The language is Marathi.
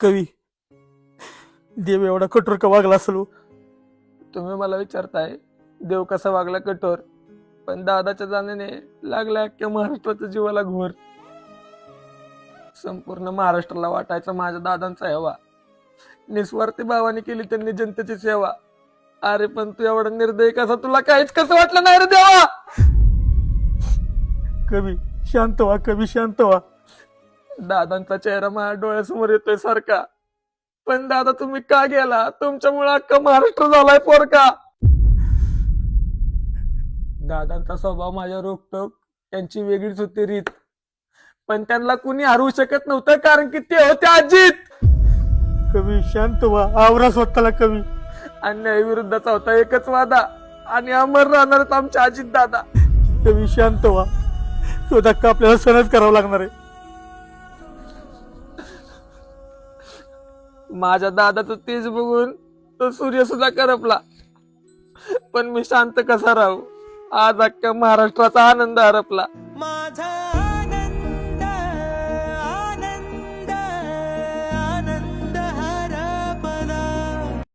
कवी, देव एवढा कठोर का वागला असेल? तुम्ही मला विचारताय देव कसा वागला कठोर, पण दादाच्या जाण्याने लागला अख्ख्या महाराष्ट्राच्या जीवाला घोर. संपूर्ण महाराष्ट्राला वाटायचा माझ्या दादांचा हेवा. निस्वार्थी भावाने केली त्यांनी जनतेची सेवा. अरे पण तू एवढा निर्दयी कसा, तुला काहीच कसं वाटलं नाही रे देवा? कवी शांत व्हा, कवी शांत व्हा. दादांचा चेहरा माझ्या डोळ्यासमोर येतोय सारखा. पण दादा तुम्ही का गेला? तुमच्यामुळे अख्खा महाराष्ट्र झालाय पोरका. दादांचा स्वभाव माझ्या रोखटोक, त्यांची वेगळीच होती रीत. पण त्यांना कुणी हरवू शकत नव्हतं, कारण की ते होते अजित. कवी शांत व्हा, आवरा स्वतःला. कवी अन्याय विरुद्धचा होता एकच वादा, आणि अमर राहणारच आमचे अजित दादा. कवी शांत व्हा, तो धक्का आपल्याला सहनच करावा लागणार आहे. माझ्या दादाचं तेज बघून तो सूर्य सुद्धा करपला. पण मी शांत कसा राहू? आज अख्ख्या महाराष्ट्राचा आनंद हरपला. माझा